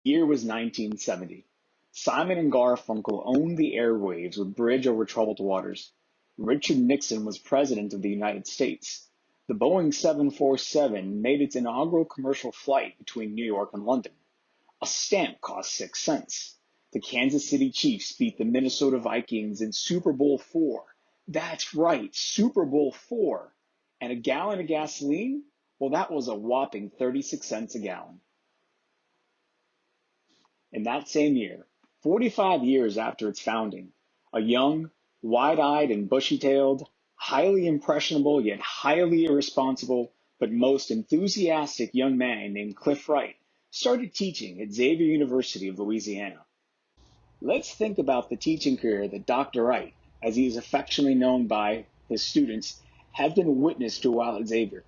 Year was 1970. Simon and Garfunkel owned the airwaves with Bridge Over Troubled Waters. Richard Nixon was President of the United States. The Boeing 747 made its inaugural commercial flight between New York and London. A stamp cost 6 cents. The Kansas City Chiefs beat the Minnesota Vikings in Super Bowl IV. That's right, Super Bowl IV. And a gallon of gasoline? Well, that was a whopping 36 cents a gallon. In that same year, 45 years after its founding, a young, wide-eyed and bushy-tailed, highly impressionable yet highly irresponsible but most enthusiastic young man named Cliff Wright started teaching at Xavier University of Louisiana. Let's think about the teaching career that Dr. Wright, as he is affectionately known by his students, have been witness to while at Xavier.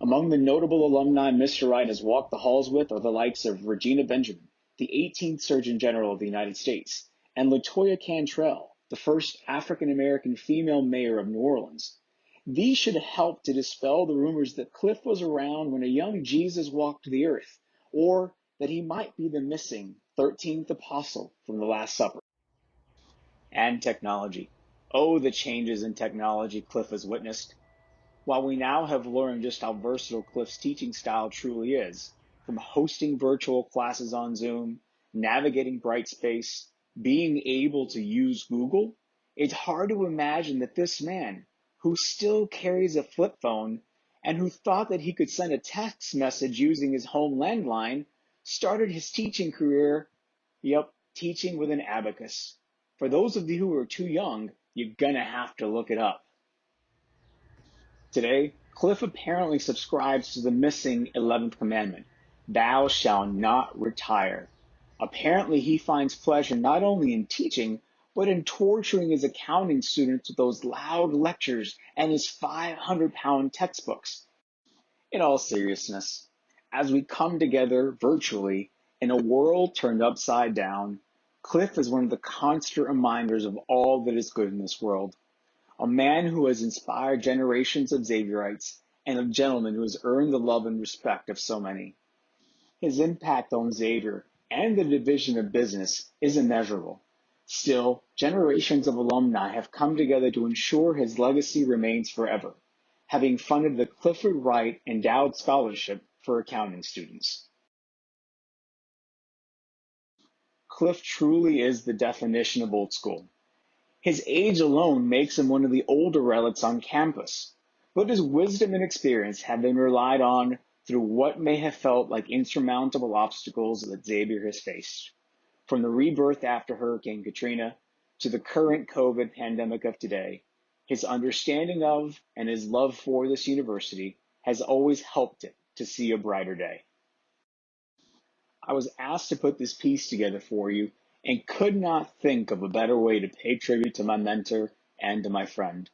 Among the notable alumni Mr. Wright has walked the halls with are the likes of Regina Benjamin, the 18th Surgeon General of the United States, and LaToya Cantrell, the first African-American female mayor of New Orleans. These should help to dispel the rumors that Cliff was around when a young Jesus walked the earth, or that he might be the missing 13th apostle from the Last Supper. And technology. Oh, the changes in technology Cliff has witnessed. While we now have learned just how versatile Cliff's teaching style truly is, from hosting virtual classes on Zoom, navigating Brightspace, being able to use Google, it's hard to imagine that this man, who still carries a flip phone and who thought that he could send a text message using his home landline, started his teaching career, teaching with an abacus. For those of you who are too young, you're gonna have to look it up. Today, Cliff apparently subscribes to the missing 11th commandment, thou shalt not retire. Apparently, he finds pleasure not only in teaching, but in torturing his accounting students with those loud lectures and his 500-pound textbooks. In all seriousness, as we come together virtually in a world turned upside down, Cliff is one of the constant reminders of all that is good in this world. A man who has inspired generations of Xavierites, and a gentleman who has earned the love and respect of so many. His impact on Xavier and the division of business is immeasurable. Still, generations of alumni have come together to ensure his legacy remains forever, having funded the Clifford Wright Endowed Scholarship for accounting students. Cliff truly is the definition of old school. His age alone makes him one of the older relics on campus, but his wisdom and experience have been relied on through what may have felt like insurmountable obstacles that Xavier has faced. From the rebirth after Hurricane Katrina to the current COVID pandemic of today, his understanding of and his love for this university has always helped it to see a brighter day. I was asked to put this piece together for you and could not think of a better way to pay tribute to my mentor and to my friend.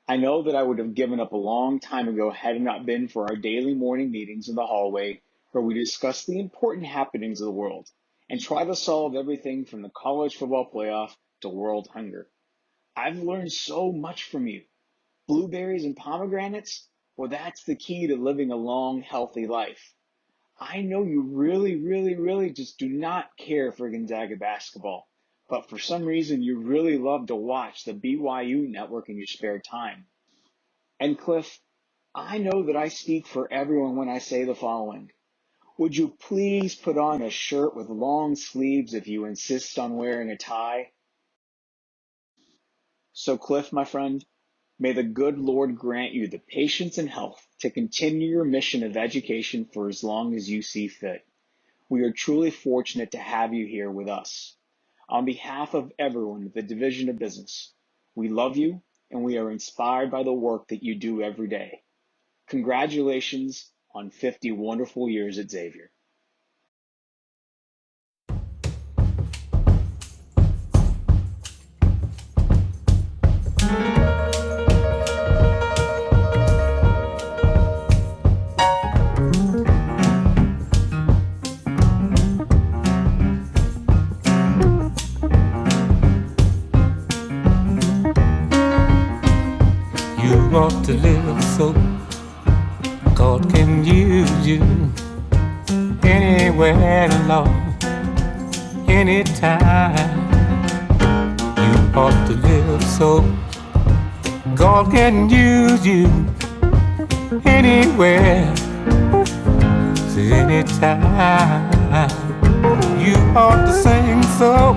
I know that I would have given up a long time ago had it not been for our daily morning meetings in the hallway where we discuss the important happenings of the world and try to solve everything from the college football playoff to world hunger. I've learned so much from you. Blueberries and pomegranates? Well, that's the key to living a long, healthy life. I know you really just do not care for Gonzaga basketball, but for some reason you really love to watch the BYU network in your spare time. And Cliff, I know that I speak for everyone when I say the following. Would you please put on a shirt with long sleeves if you insist on wearing a tie? So Cliff, my friend, may the good Lord grant you the patience and health to continue your mission of education for as long as you see fit. We are truly fortunate to have you here with us. On behalf of everyone at the Division of Business, we love you and we are inspired by the work that you do every day. Congratulations on 50 wonderful years at Xavier. You want to live so God can use you anywhere, Lord. anytime. You ought to live so God can use you anywhere, anytime. You ought to sing so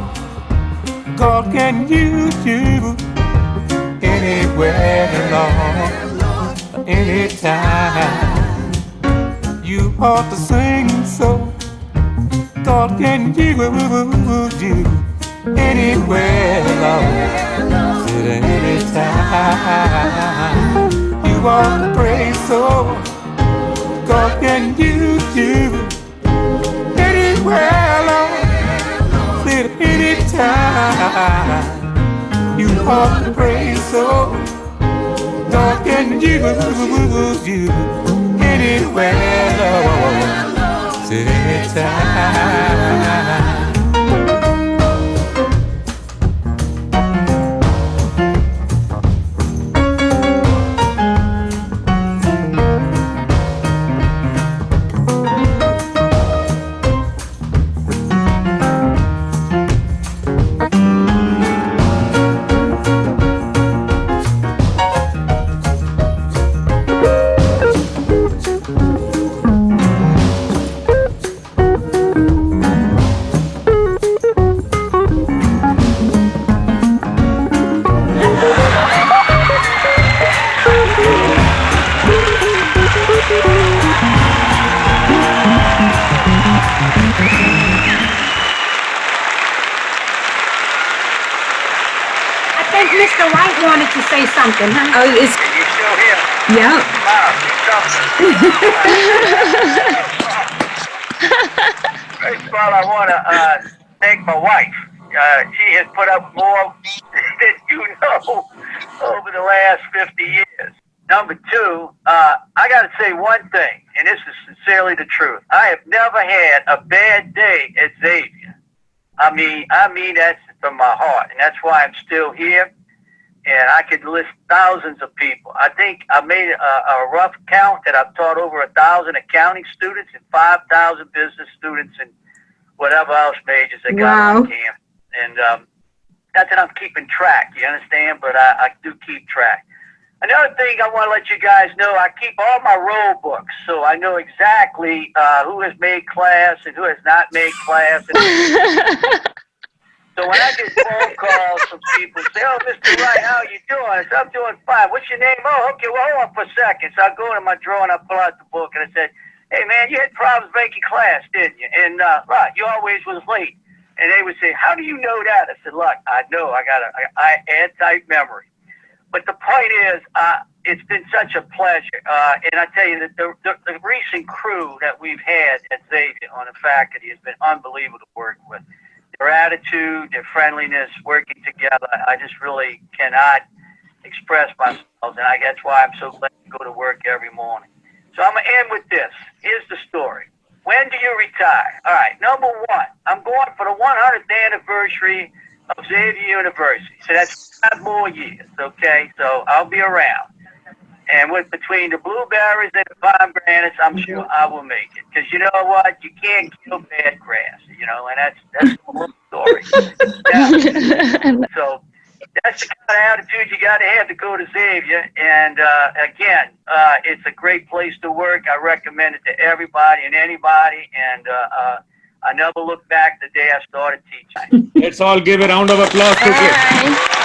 God can use you anywhere, Lord, anytime. You ought to sing so God can use you anywhere, Lord, anytime. You ought to pray so God can use you anywhere, Lord, anytime. You ought to pray so God can use you anywhere, Lord, anytime. Mr. Wright wanted to say something, huh? Oh, is you still here? yeah. Wow, first of all, I want to thank my wife. She has put up more than you know over the last 50 years. Number two, I got to say one thing, and this is sincerely the truth. I have never had a bad day at Xavier. I mean that from my heart, and that's why I'm still here. And I could list thousands of people. I think I made a rough count that I've taught over 1,000 accounting students and 5,000 business students and whatever else majors they got on camp. And not that I'm keeping track, you understand? But I do keep track. Another thing I want to let you guys know, I keep all my roll books, so I know exactly who has made class and who has not made class. So when I get phone calls from people say, "Oh, Mr. Wright, how are you doing?" I say, "I'm doing fine. What's your name?" "Oh, okay, well, hold on for a second." So I go into my drawer and I pull out the book and I said, "Hey, man, you had problems making class, didn't you? And, right, you always was late." And they would say, "How do you know that?" I said, "Look, I know. I had tight memory." But the point is, it's been such a pleasure. And I tell you that the recent crew that we've had at Xavier on the faculty has been unbelievable to work with. Their attitude, their friendliness, working together, I just really cannot express myself, and that's why I'm so glad to go to work every morning. So I'm going to end with this. Here's the story. When do you retire? All right, number one, I'm going for the 100th anniversary of Xavier University. So that's 5 more years, okay? So I'll be around. And with between the blueberries and the pomegranates, I'm sure I will make it. Because you know what? You can't kill bad grass, you know, and that's the whole story. Now, so that's the kind of attitude you got to have to go to Xavier. And again, it's a great place to work. I recommend it to everybody and anybody. And I never looked back the day I started teaching. Let's all give a round of applause to Cliff.